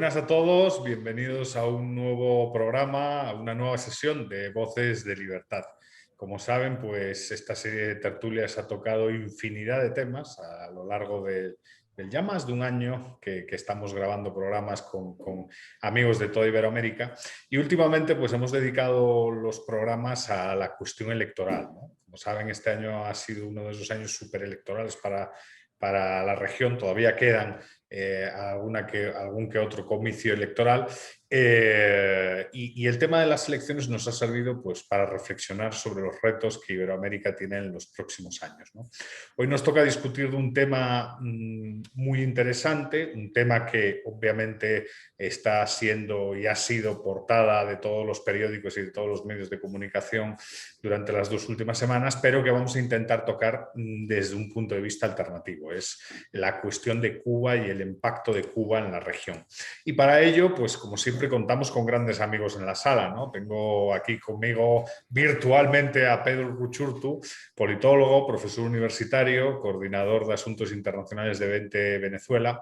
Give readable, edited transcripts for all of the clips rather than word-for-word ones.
Buenas a todos, bienvenidos a un nuevo programa, a una nueva sesión de Voces de Libertad. Como saben, pues esta serie de tertulias ha tocado infinidad de temas a lo largo del ya más de un año que estamos grabando programas con amigos de toda Iberoamérica, y últimamente pues hemos dedicado los programas a la cuestión electoral, ¿no? Como saben, este año ha sido uno de esos años superelectorales para la región. Todavía quedan algún que otro comicio electoral, y el tema de las elecciones nos ha servido pues, para reflexionar sobre los retos que Iberoamérica tiene en los próximos años, ¿no? Hoy nos toca discutir de un tema muy interesante, un tema que obviamente está siendo y ha sido portada de todos los periódicos y de todos los medios de comunicación durante las dos últimas semanas, pero que vamos a intentar tocar desde un punto de vista alternativo. Es la cuestión de Cuba y el impacto de Cuba en la región. Y para ello, pues como siempre, contamos con grandes amigos en la sala, ¿no? Tengo aquí conmigo virtualmente a Pedro Ruchurtu, politólogo, profesor universitario, coordinador de Asuntos Internacionales de Vente Venezuela,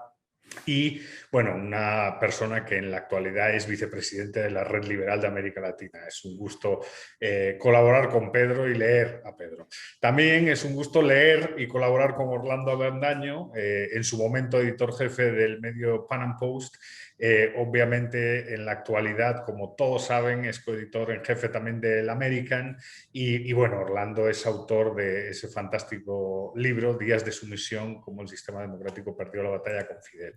y bueno, una persona que en la actualidad es vicepresidente de la Red Liberal de América Latina. Es un gusto colaborar con Pedro y leer a Pedro. También es un gusto leer y colaborar con Orlando Avendaño, en su momento editor jefe del medio Pan Am Post. Obviamente en la actualidad, como todos saben, es coeditor en jefe también del American, y bueno, Orlando es autor de ese fantástico libro, Días de sumisión, cómo el sistema democrático perdió la batalla con Fidel.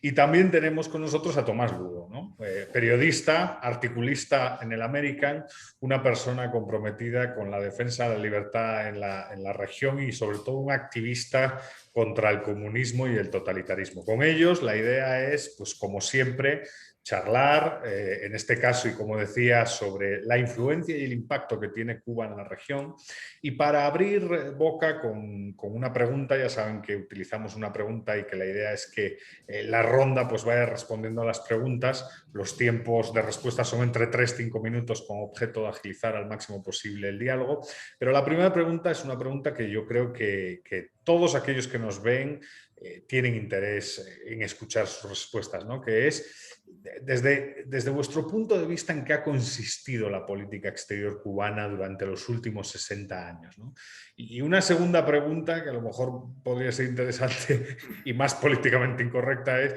Y también tenemos con nosotros a Tomás Lugo, ¿no? Periodista, articulista en el American, una persona comprometida con la defensa de la libertad en la región, y sobre todo un activista contra el comunismo y el totalitarismo. Con ellos la idea es, pues como siempre, charlar, en este caso, y como decía, sobre la influencia y el impacto que tiene Cuba en la región. Y para abrir boca con una pregunta, ya saben que utilizamos una pregunta y que la idea es que la ronda pues vaya respondiendo a las preguntas. Los tiempos de respuesta son entre 3 y 5 minutos, con objeto de agilizar al máximo posible el diálogo. Pero la primera pregunta es una pregunta que yo creo que todos aquellos que nos ven tienen interés en escuchar sus respuestas, ¿no? Que es, desde vuestro punto de vista, ¿en qué ha consistido la política exterior cubana durante los últimos 60 años, ¿no? Y una segunda pregunta, que a lo mejor podría ser interesante y más políticamente incorrecta, es: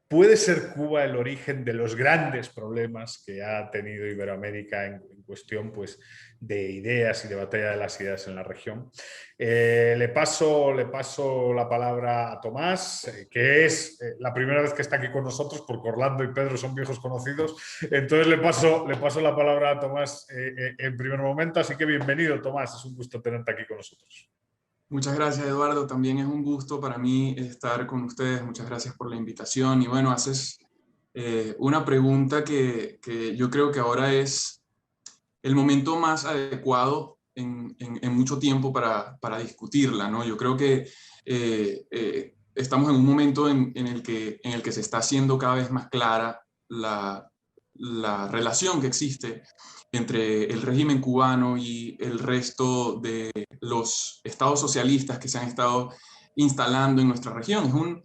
¿puede ser Cuba el origen de los grandes problemas que ha tenido Iberoamérica en cuestión pues, de ideas y de batalla de las ideas en la región? Le paso la palabra a Tomás, que es la primera vez que está aquí con nosotros, porque Orlando y Pedro son viejos conocidos. Entonces le paso la palabra a Tomás en primer momento. Así que bienvenido, Tomás. Es un gusto tenerte aquí con nosotros. Muchas gracias, Eduardo. También es un gusto para mí estar con ustedes. Muchas gracias por la invitación. Y bueno, haces una pregunta que yo creo que ahora es el momento más adecuado en mucho tiempo para discutirla, ¿no? Yo creo que estamos en un momento en el que se está haciendo cada vez más clara la relación que existe entre el régimen cubano y el resto de los estados socialistas que se han estado instalando en nuestra región.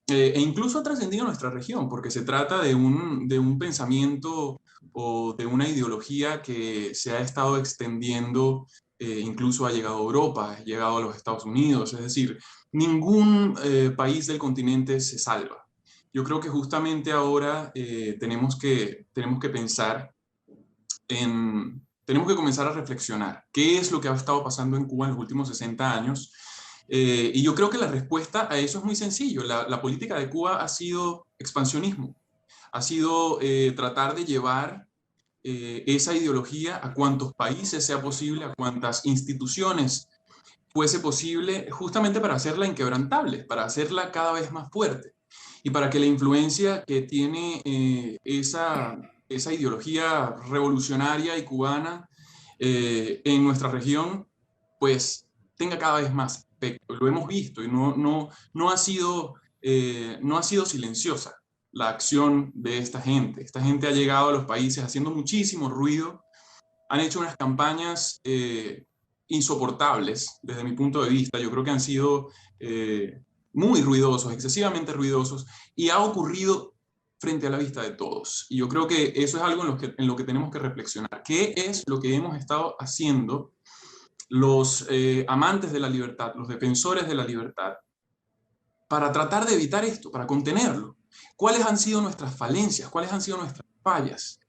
E incluso ha trascendido nuestra región, porque se trata de un pensamiento o de una ideología que se ha estado extendiendo, incluso ha llegado a Europa, ha llegado a los Estados Unidos. Es decir, ningún país del continente se salva. Yo creo que justamente ahora tenemos que pensar tenemos que comenzar a reflexionar qué es lo que ha estado pasando en Cuba en los últimos 60 años. Y yo creo que la respuesta a eso es muy sencillo. La política de Cuba ha sido expansionismo, ha sido tratar de llevar esa ideología a cuantos países sea posible, a cuantas instituciones fuese posible, justamente para hacerla inquebrantable, para hacerla cada vez más fuerte y para que la influencia que tiene esa ideología revolucionaria y cubana en nuestra región, pues tenga cada vez más aspecto. Lo hemos visto y no ha sido silenciosa la acción de esta gente. Esta gente ha llegado a los países haciendo muchísimo ruido, han hecho unas campañas insoportables desde mi punto de vista. Yo creo que han sido muy ruidosos, excesivamente ruidosos, y ha ocurrido frente a la vista de todos. Y yo creo que eso es algo en lo que tenemos que reflexionar. ¿Qué es lo que hemos estado haciendo los amantes de la libertad, los defensores de la libertad, para tratar de evitar esto, para contenerlo? ¿Cuáles han sido nuestras falencias? ¿Cuáles han sido nuestras fallas?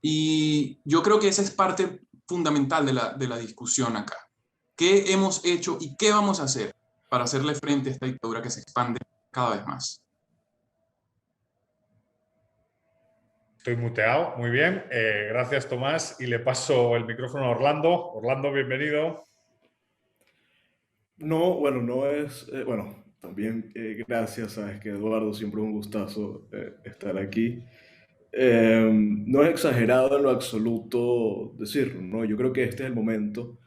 Y yo creo que esa es parte fundamental de la discusión acá. ¿Qué hemos hecho y qué vamos a hacer para hacerle frente a esta dictadura que se expande cada vez más? Estoy muteado, muy bien. Gracias, Tomás. Y le paso el micrófono a Orlando. Orlando, bienvenido. No, bueno, no es, bueno, también gracias, sabes que Eduardo, siempre un gustazo estar aquí. No es exagerado en lo absoluto decirlo, ¿no? Yo creo que este es el momento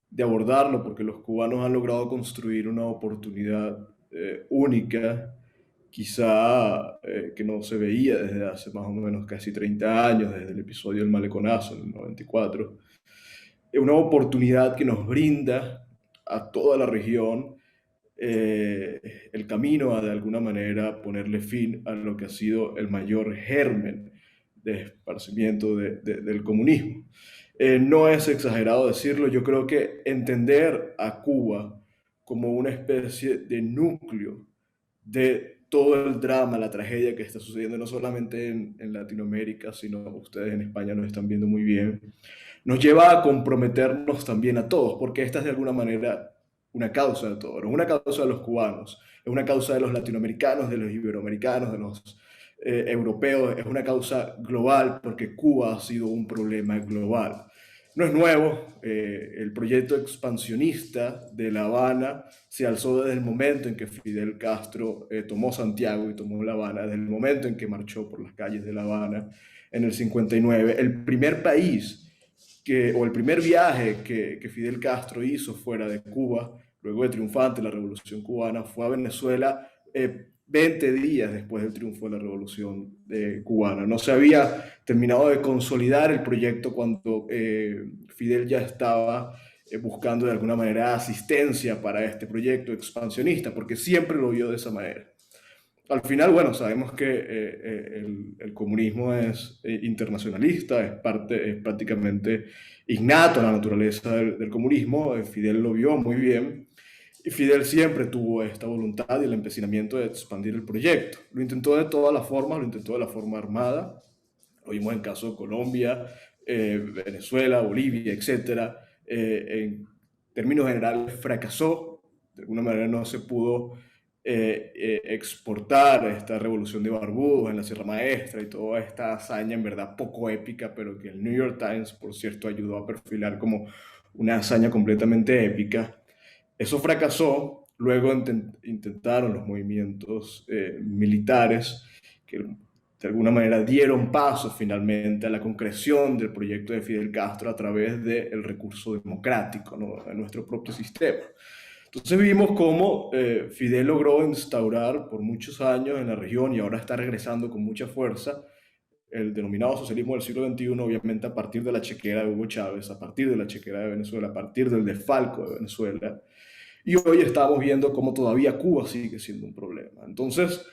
de abordarlo porque los cubanos han logrado construir una oportunidad única, quizá que no se veía desde hace más o menos casi 30 años, desde el episodio del Maleconazo en el 94. Una oportunidad que nos brinda a toda la región el camino a de alguna manera ponerle fin a lo que ha sido el mayor germen de esparcimiento del comunismo. No es exagerado decirlo, yo creo que entender a Cuba como una especie de núcleo de todo el drama, la tragedia que está sucediendo no solamente en Latinoamérica, sino ustedes en España nos están viendo muy bien, nos lleva a comprometernos también a todos, porque esta es de alguna manera una causa de todos, no es una causa de los cubanos, es una causa de los latinoamericanos, de los iberoamericanos, de los europeos, es una causa global porque Cuba ha sido un problema global. No es nuevo, el proyecto expansionista de La Habana se alzó desde el momento en que Fidel Castro tomó Santiago y tomó La Habana, desde el momento en que marchó por las calles de La Habana en el 59. El primer país o el primer viaje que Fidel Castro hizo fuera de Cuba, luego de triunfante la Revolución Cubana, fue a Venezuela 20 días después del triunfo de la Revolución Cubana. No se había terminado de consolidar el proyecto cuando Fidel ya estaba buscando de alguna manera asistencia para este proyecto expansionista, porque siempre lo vio de esa manera. Al final, bueno, sabemos que el comunismo es internacionalista, es prácticamente innato a la naturaleza del comunismo. Fidel lo vio muy bien y Fidel siempre tuvo esta voluntad y el empecinamiento de expandir el proyecto. Lo intentó de todas las formas, lo intentó de la forma armada. Lo vimos en caso de Colombia, Venezuela, Bolivia, etc. En términos generales fracasó, de alguna manera no se pudo exportar esta revolución de Barbudos en la Sierra Maestra y toda esta hazaña en verdad poco épica, pero que el New York Times, por cierto, ayudó a perfilar como una hazaña completamente épica. Eso fracasó, luego intentaron los movimientos militares que de alguna manera dieron paso finalmente a la concreción del proyecto de Fidel Castro a través del recurso democrático, ¿no?, en nuestro propio sistema. Entonces vimos cómo Fidel logró instaurar por muchos años en la región y ahora está regresando con mucha fuerza el denominado socialismo del siglo XXI, obviamente a partir de la chequera de Hugo Chávez, a partir de la chequera de Venezuela, a partir del desfalco de Venezuela. Y hoy estamos viendo cómo todavía Cuba sigue siendo un problema. Entonces,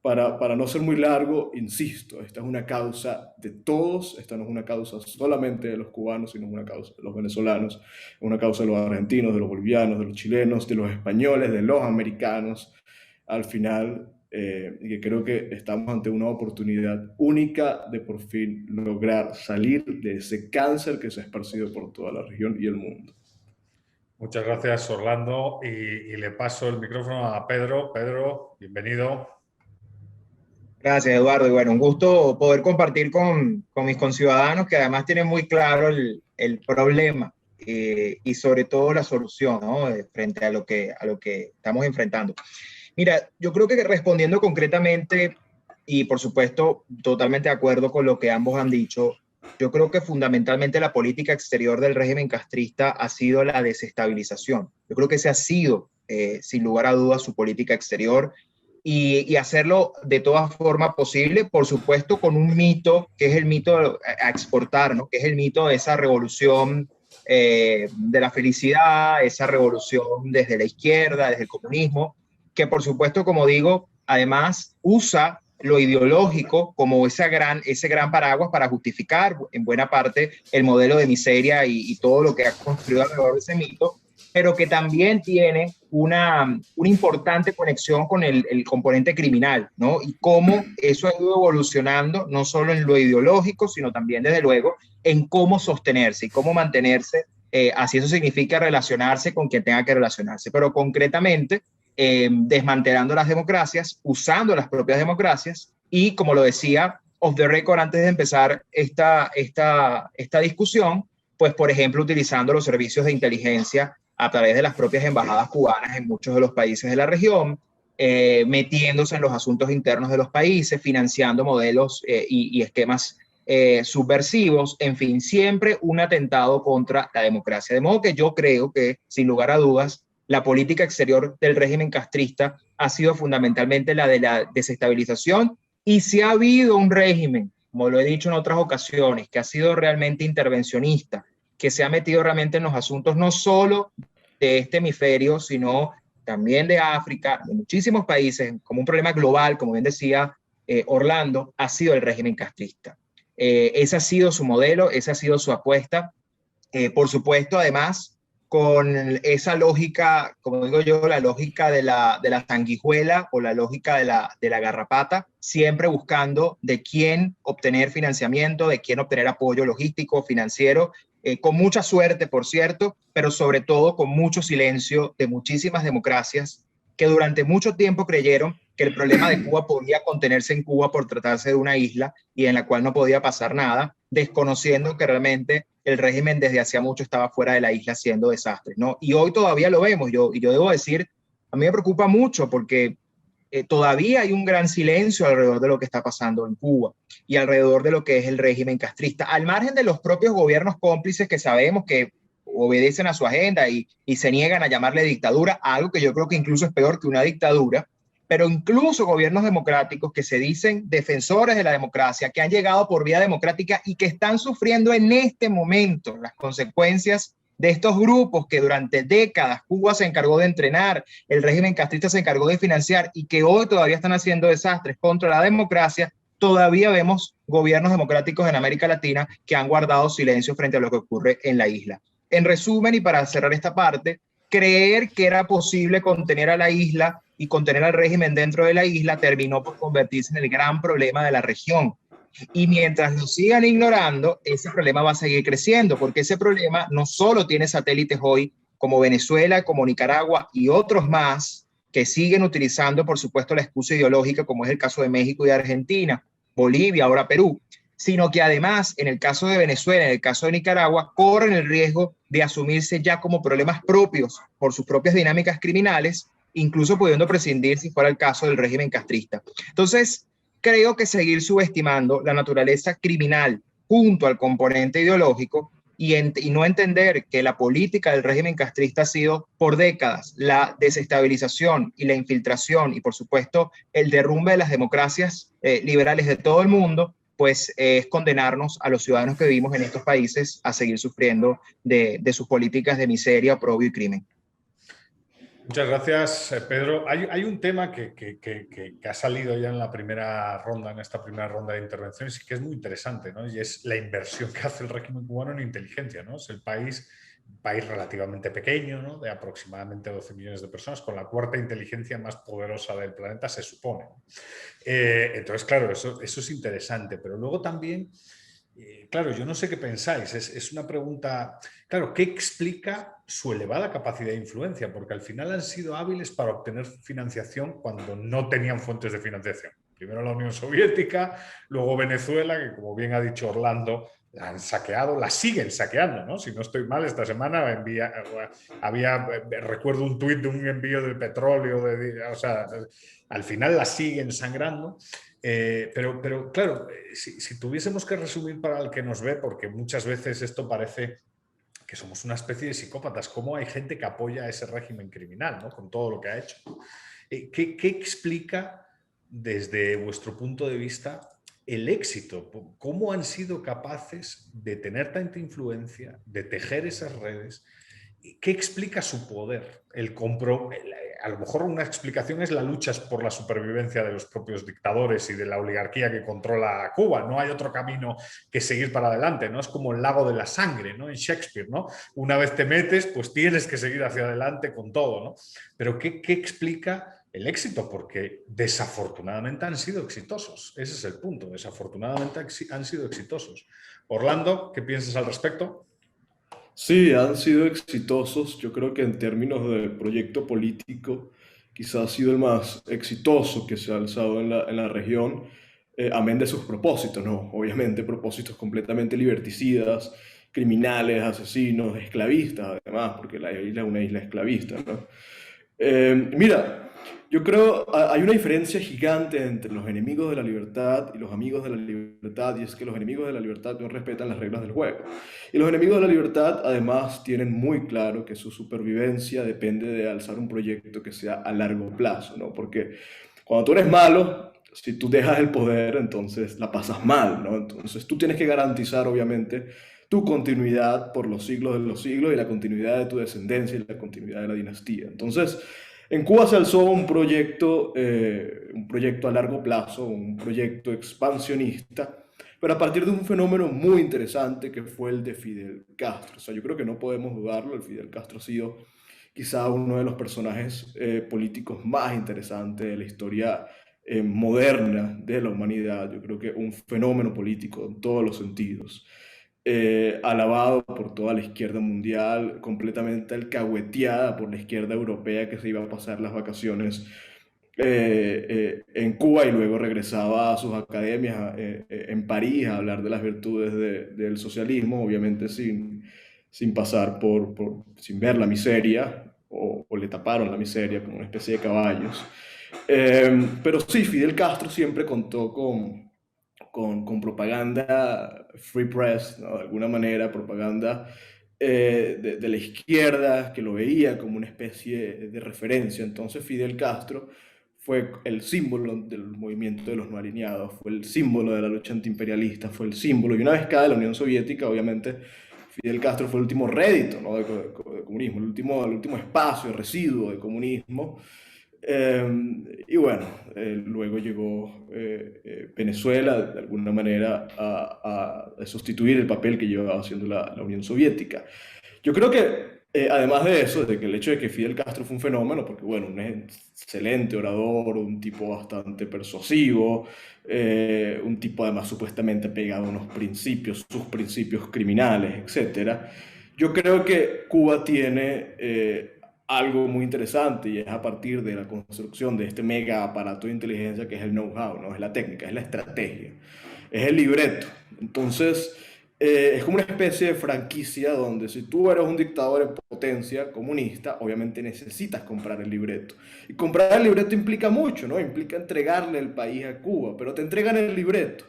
para no ser muy largo, insisto, esta es una causa de todos, esta no es una causa solamente de los cubanos, sino una causa de los venezolanos, es una causa de los argentinos, de los bolivianos, de los chilenos, de los españoles, de los americanos, al final, y que creo que estamos ante una oportunidad única de por fin lograr salir de ese cáncer que se ha esparcido por toda la región y el mundo. Muchas gracias, Orlando. Y le paso el micrófono a Pedro. Pedro, bienvenido. Gracias, Eduardo. Y bueno, un gusto poder compartir con mis conciudadanos que además tienen muy claro el problema y sobre todo la solución, ¿no?, frente a lo que estamos enfrentando. Mira, yo creo que respondiendo concretamente y por supuesto totalmente de acuerdo con lo que ambos han dicho, yo creo que fundamentalmente la política exterior del régimen castrista ha sido la desestabilización. Yo creo que ese ha sido, sin lugar a dudas, su política exterior. Y hacerlo de toda forma posible, por supuesto, con un mito, que es el mito a exportar, ¿no?, que es el mito de esa revolución de la felicidad, esa revolución desde la izquierda, desde el comunismo, que por supuesto, como digo, además usa lo ideológico como ese gran paraguas para justificar en buena parte el modelo de miseria y todo lo que ha construido alrededor de ese mito, pero que también tiene una importante conexión con el componente criminal, ¿no? Y cómo eso ha ido evolucionando, no solo en lo ideológico, sino también, desde luego, en cómo sostenerse y cómo mantenerse, así eso significa relacionarse con quien tenga que relacionarse, pero concretamente desmantelando las democracias, usando las propias democracias y, como lo decía off the record antes de empezar esta discusión, pues, por ejemplo, utilizando los servicios de inteligencia a través de las propias embajadas cubanas en muchos de los países de la región, metiéndose en los asuntos internos de los países, financiando modelos y esquemas subversivos, en fin, siempre un atentado contra la democracia. De modo que yo creo que, sin lugar a dudas, la política exterior del régimen castrista ha sido fundamentalmente la de la desestabilización, y si ha habido un régimen, como lo he dicho en otras ocasiones, que ha sido realmente intervencionista, que se ha metido realmente en los asuntos no solo de este hemisferio, sino también de África, de muchísimos países, como un problema global, como bien decía Orlando, ha sido el régimen castrista. Ese ha sido su modelo, esa ha sido su apuesta. Por supuesto, además, con esa lógica, como digo yo, la lógica de la sanguijuela o la lógica de la garrapata, siempre buscando de quién obtener financiamiento, de quién obtener apoyo logístico, financiero, con mucha suerte, por cierto, pero sobre todo con mucho silencio de muchísimas democracias que durante mucho tiempo creyeron que el problema de Cuba podía contenerse en Cuba por tratarse de una isla y en la cual no podía pasar nada, desconociendo que realmente el régimen desde hacía mucho estaba fuera de la isla haciendo desastres, ¿no? Y hoy todavía lo vemos. Yo debo decir, a mí me preocupa mucho porque todavía hay un gran silencio alrededor de lo que está pasando en Cuba y alrededor de lo que es el régimen castrista, al margen de los propios gobiernos cómplices que sabemos que obedecen a su agenda y se niegan a llamarle dictadura, algo que yo creo que incluso es peor que una dictadura, pero incluso gobiernos democráticos que se dicen defensores de la democracia, que han llegado por vía democrática y que están sufriendo en este momento las consecuencias de estos grupos que durante décadas Cuba se encargó de entrenar, el régimen castrista se encargó de financiar y que hoy todavía están haciendo desastres contra la democracia. Todavía vemos gobiernos democráticos en América Latina que han guardado silencio frente a lo que ocurre en la isla. En resumen, y para cerrar esta parte, creer que era posible contener a la isla y contener al régimen dentro de la isla terminó por convertirse en el gran problema de la región. Y mientras lo sigan ignorando, ese problema va a seguir creciendo, porque ese problema no solo tiene satélites hoy como Venezuela, como Nicaragua y otros más que siguen utilizando, por supuesto, la excusa ideológica, como es el caso de México y Argentina, Bolivia, ahora Perú, sino que además, en el caso de Venezuela, en el caso de Nicaragua, corren el riesgo de asumirse ya como problemas propios por sus propias dinámicas criminales, incluso pudiendo prescindir, si fuera el caso, del régimen castrista. Entonces, creo que seguir subestimando la naturaleza criminal junto al componente ideológico y no entender que la política del régimen castrista ha sido por décadas la desestabilización y la infiltración y, por supuesto, el derrumbe de las democracias liberales de todo el mundo, pues es condenarnos a los ciudadanos que vivimos en estos países a seguir sufriendo de sus políticas de miseria, oprobio y crimen. Muchas gracias, Pedro. Hay un tema que ha salido ya en la primera ronda, en esta primera ronda de intervenciones, y que es muy interesante, ¿no? Y es la inversión que hace el régimen cubano en inteligencia, ¿no? Es un país relativamente pequeño, ¿no? De aproximadamente 12 millones de personas, con la cuarta inteligencia más poderosa del planeta, se supone. Entonces, claro, eso es interesante, pero luego también, claro, yo no sé qué pensáis, es una pregunta, claro, ¿qué explica su elevada capacidad de influencia? Porque al final han sido hábiles para obtener financiación cuando no tenían fuentes de financiación. Primero la Unión Soviética, luego Venezuela, que como bien ha dicho Orlando, la han saqueado, la siguen saqueando, ¿no? Si no estoy mal, esta semana recuerdo un tuit de un envío de petróleo, o sea, al final la siguen sangrando. Pero claro, si tuviésemos que resumir para el que nos ve, porque muchas veces esto parece que somos una especie de psicópatas, cómo hay gente que apoya a ese régimen criminal, ¿no? Con todo lo que ha hecho. ¿Qué explica desde vuestro punto de vista el éxito? ¿Cómo han sido capaces de tener tanta influencia, de tejer esas redes ¿qué explica su poder? A lo mejor una explicación es la lucha por la supervivencia de los propios dictadores y de la oligarquía que controla Cuba. No hay otro camino que seguir para adelante, ¿no? Es como el lago de la sangre, ¿no? En Shakespeare, ¿no? Una vez te metes, pues tienes que seguir hacia adelante con todo, ¿no? Pero ¿qué explica el éxito? Porque desafortunadamente han sido exitosos. Ese es el punto. Desafortunadamente han sido exitosos. Orlando, ¿qué piensas al respecto? Sí, han sido exitosos. Yo creo que en términos de proyecto político, quizás ha sido el más exitoso que se ha alzado en la región, amén de sus propósitos, ¿no? Obviamente propósitos completamente liberticidas, criminales, asesinos, esclavistas, además, porque la isla es una isla esclavista, ¿no? Mira, yo creo hay una diferencia gigante entre los enemigos de la libertad y los amigos de la libertad, y es que los enemigos de la libertad no respetan las reglas del juego. Y los enemigos de la libertad además tienen muy claro que su supervivencia depende de alzar un proyecto que sea a largo plazo, ¿no? Porque cuando tú eres malo, si tú dejas el poder, entonces la pasas mal, ¿no? Entonces tú tienes que garantizar, obviamente, tu continuidad por los siglos de los siglos y la continuidad de tu descendencia y la continuidad de la dinastía. Entonces, en Cuba se alzó un proyecto a largo plazo, un proyecto expansionista, pero a partir de un fenómeno muy interesante que fue el de Fidel Castro. O sea, yo creo que no podemos dudarlo, el Fidel Castro ha sido quizá uno de los personajes políticos más interesantes de la historia moderna de la humanidad. Yo creo que un fenómeno político en todos los sentidos. Alabado por toda la izquierda mundial, completamente alcahueteada por la izquierda europea que se iba a pasar las vacaciones en Cuba y luego regresaba a sus academias en París a hablar de las virtudes del socialismo, obviamente sin pasar sin ver la miseria, o le taparon la miseria como una especie de caballos. Pero sí, Fidel Castro siempre contó con propaganda free press, ¿no? De alguna manera, propaganda de la izquierda que lo veía como una especie de referencia. Entonces Fidel Castro fue el símbolo del movimiento de los no alineados, fue el símbolo de la lucha antiimperialista, fue el símbolo, y una vez cae la Unión Soviética, obviamente Fidel Castro fue el último rédito, ¿no? de comunismo, el último espacio, residuo de comunismo. Y bueno, luego llegó Venezuela de alguna manera a sustituir el papel que llevaba haciendo la Unión Soviética. Yo creo que además de eso, de que el hecho de que Fidel Castro fue un fenómeno, porque bueno, un excelente orador, un tipo bastante persuasivo, un tipo además supuestamente pegado a unos principios, sus principios criminales, etcétera. Yo creo que Cuba tiene algo muy interesante y es a partir de la construcción de este mega aparato de inteligencia que es el know-how, ¿no? Es la técnica, es la estrategia, es el libreto. Entonces, es como una especie de franquicia donde si tú eres un dictador en potencia comunista, obviamente necesitas comprar el libreto. Y comprar el libreto implica mucho, ¿no? Implica entregarle el país a Cuba, pero te entregan el libreto.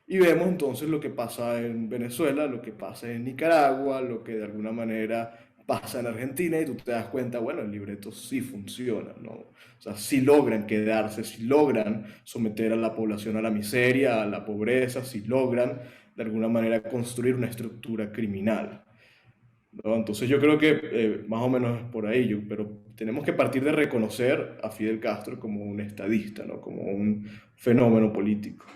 Y vemos entonces lo que pasa en Venezuela, lo que pasa en Nicaragua, lo que de alguna manera pasa en Argentina, y tú te das cuenta, bueno, el libreto sí funciona, ¿no? O sea, sí logran quedarse, sí logran someter a la población a la miseria, a la pobreza, sí logran de alguna manera construir una estructura criminal, ¿no? Entonces yo creo que más o menos es por ahí, pero tenemos que partir de reconocer a Fidel Castro como un estadista, ¿no? Como un fenómeno político.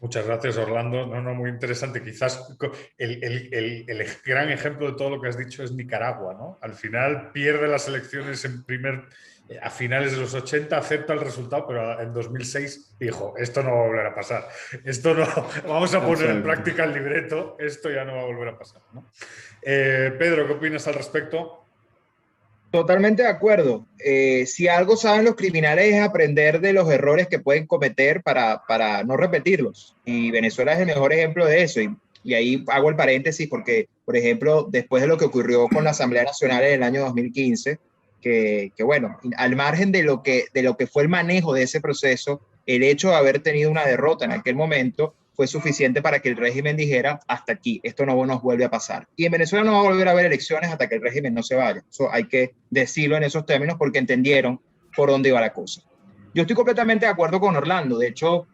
Muchas gracias, Orlando. No, muy interesante. Quizás el gran ejemplo de todo lo que has dicho es Nicaragua, ¿no? Al final pierde las elecciones a finales de los 80, acepta el resultado, pero en 2006 dijo, esto no va a volver a pasar. Esto no, vamos a poner en práctica el libreto, esto ya no va a volver a pasar, ¿no? Pedro, ¿qué opinas al respecto? Totalmente de acuerdo. Si algo saben los criminales es aprender de los errores que pueden cometer para no repetirlos. Y Venezuela es el mejor ejemplo de eso. Y ahí hago el paréntesis porque, por ejemplo, después de lo que ocurrió con la Asamblea Nacional en el año 2015, que bueno, al margen de lo que fue el manejo de ese proceso, el hecho de haber tenido una derrota en aquel momento fue suficiente para que el régimen dijera, hasta aquí, esto no nos vuelve a pasar. Y en Venezuela no va a volver a haber elecciones hasta que el régimen no se vaya. Eso hay que decirlo en esos términos porque entendieron por dónde iba la cosa. Yo estoy completamente de acuerdo con Orlando. De hecho,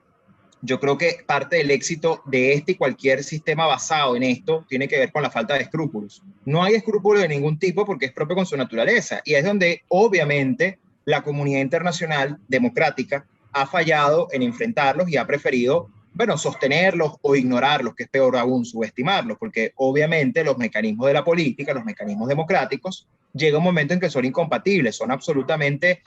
Yo creo que parte del éxito de este y cualquier sistema basado en esto tiene que ver con la falta de escrúpulos. No hay escrúpulos de ningún tipo porque es propio con su naturaleza. Y es donde, obviamente, la comunidad internacional democrática ha fallado en enfrentarlos y ha preferido, bueno, sostenerlos o ignorarlos, que es peor aún, subestimarlos, porque obviamente los mecanismos de la política, los mecanismos democráticos, llega un momento en que son incompatibles, son absolutamente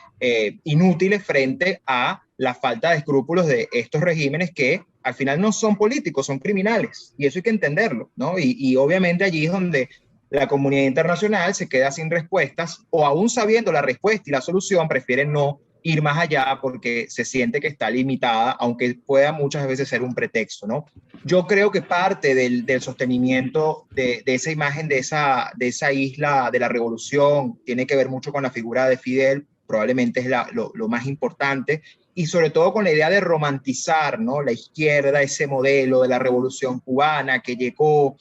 inútiles frente a la falta de escrúpulos de estos regímenes que al final no son políticos, son criminales. Y eso hay que entenderlo, ¿no? Y obviamente allí es donde la comunidad internacional se queda sin respuestas o aún sabiendo la respuesta y la solución, prefieren no ir más allá porque se siente que está limitada, aunque pueda muchas veces ser un pretexto, ¿no? Yo creo que parte del sostenimiento de esa imagen de esa isla de la revolución tiene que ver mucho con la figura de Fidel, probablemente es lo más importante, y sobre todo con la idea de romantizar, ¿no? La izquierda, ese modelo de la revolución cubana que llegó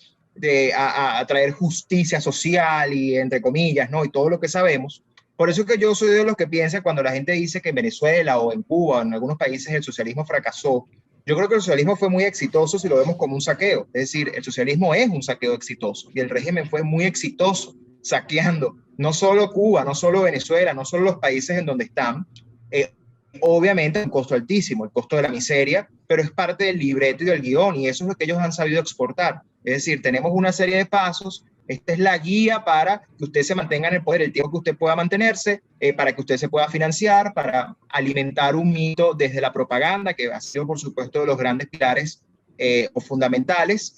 a traer justicia social y entre comillas, ¿no? Y todo lo que sabemos. Por eso es que yo soy de los que piensa cuando la gente dice que en Venezuela o en Cuba o en algunos países el socialismo fracasó. Yo creo que el socialismo fue muy exitoso si lo vemos como un saqueo. Es decir, el socialismo es un saqueo exitoso y el régimen fue muy exitoso saqueando no solo Cuba, no solo Venezuela, no solo los países en donde están. Obviamente un costo altísimo, el costo de la miseria, pero es parte del libreto y del guión y eso es lo que ellos han sabido exportar. Es decir, tenemos una serie de pasos, esta es la guía para que usted se mantenga en el poder el tiempo que usted pueda mantenerse, para que usted se pueda financiar, para alimentar un mito desde la propaganda, que ha sido por supuesto de los grandes pilares o fundamentales,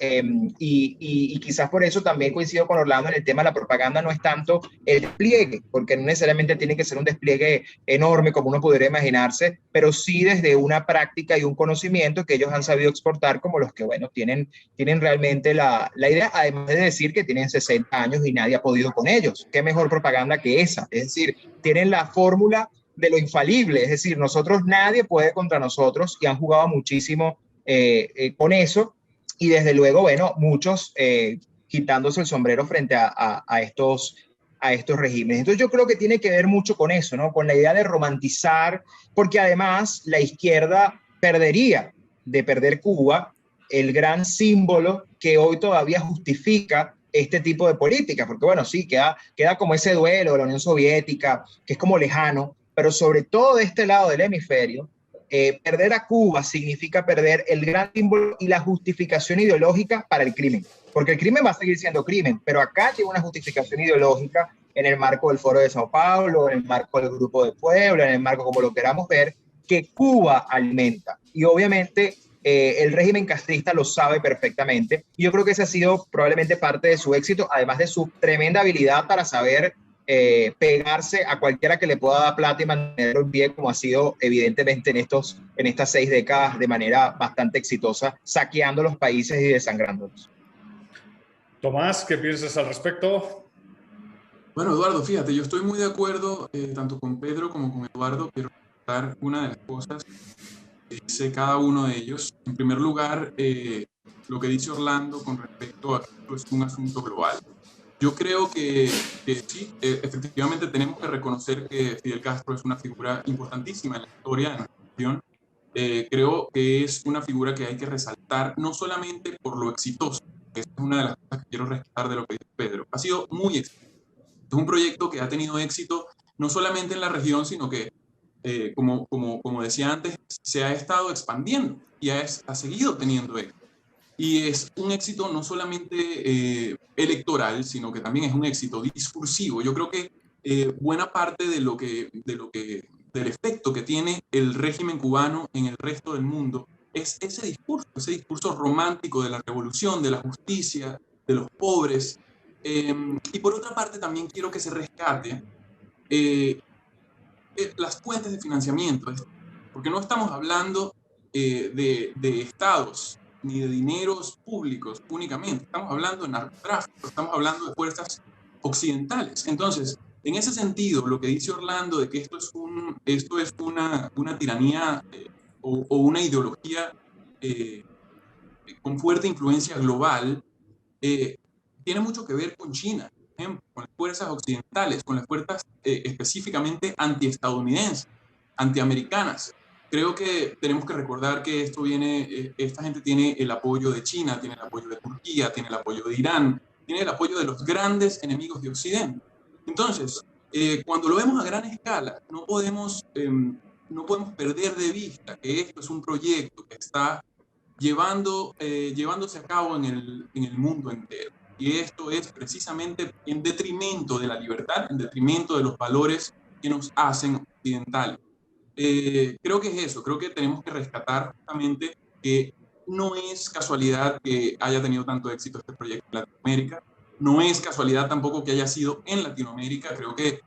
y quizás por eso también coincido con Orlando en el tema de la propaganda, no es tanto el despliegue, porque no necesariamente tiene que ser un despliegue enorme como uno podría imaginarse, pero sí desde una práctica y un conocimiento que ellos han sabido exportar como los que, bueno, tienen realmente la idea, además de decir que tienen 60 años y nadie ha podido con ellos. ¿Qué mejor propaganda que esa? Es decir, tienen la fórmula de lo infalible, es decir, nadie puede contra nosotros y han jugado muchísimo con eso y desde luego, bueno, muchos quitándose el sombrero frente a estos regímenes. Entonces yo creo que tiene que ver mucho con eso, ¿no? Con la idea de romantizar, porque además la izquierda perdería de perder Cuba el gran símbolo que hoy todavía justifica este tipo de política, porque bueno, sí, queda como ese duelo de la Unión Soviética, que es como lejano, pero sobre todo de este lado del hemisferio, perder a Cuba significa perder el gran símbolo y la justificación ideológica para el crimen. Porque el crimen va a seguir siendo crimen, pero acá tiene una justificación ideológica en el marco del Foro de Sao Paulo, en el marco del Grupo de Puebla, en el marco como lo queramos ver, que Cuba alimenta. Y obviamente el régimen castrista lo sabe perfectamente. Y yo creo que ese ha sido probablemente parte de su éxito, además de su tremenda habilidad para saber pegarse a cualquiera que le pueda dar plata y mantenerlo en pie, como ha sido evidentemente en estas 6 décadas de manera bastante exitosa, saqueando los países y desangrándolos. Tomás, ¿qué piensas al respecto? Bueno, Eduardo, fíjate, yo estoy muy de acuerdo tanto con Pedro como con Eduardo. Quiero comentar una de las cosas que dice cada uno de ellos. En primer lugar, lo que dice Orlando con respecto a que esto es un asunto global. Yo creo que sí, efectivamente tenemos que reconocer que Fidel Castro es una figura importantísima en la historia de nuestra nación. Creo que es una figura que hay que resaltar, no solamente por lo exitoso, que es una de las cosas que quiero rescatar de lo que dice Pedro. Ha sido muy exitoso. Es un proyecto que ha tenido éxito no solamente en la región, sino que, como decía antes, se ha estado expandiendo y ha seguido teniendo éxito. Y es un éxito no solamente electoral, sino que también es un éxito discursivo. Yo creo que buena parte del efecto que tiene el régimen cubano en el resto del mundo es ese discurso romántico de la revolución, de la justicia, de los pobres. Y por otra parte también quiero que se rescate las fuentes de financiamiento, porque no estamos hablando de estados ni de dineros públicos únicamente, estamos hablando de narcotráfico, estamos hablando de fuerzas occidentales. Entonces, en ese sentido, lo que dice Orlando de que esto es una tiranía o una ideología con fuerte influencia global, tiene mucho que ver con China, por ejemplo, con las fuerzas occidentales, con las fuerzas específicamente antiestadounidenses, antiamericanas. creo que tenemos que recordar que esto viene, esta gente tiene el apoyo de China, tiene el apoyo de Turquía, tiene el apoyo de Irán, tiene el apoyo de los grandes enemigos de Occidente. Entonces, cuando lo vemos a gran escala, no podemos perder de vista que esto es un proyecto que está llevándose a cabo en el mundo entero. Y esto es precisamente en detrimento de la libertad, en detrimento de los valores que nos hacen occidentales. Creo que es eso, creo que tenemos que rescatar justamente que no es casualidad que haya tenido tanto éxito este proyecto en Latinoamérica, no es casualidad tampoco que haya sido en Latinoamérica, creo que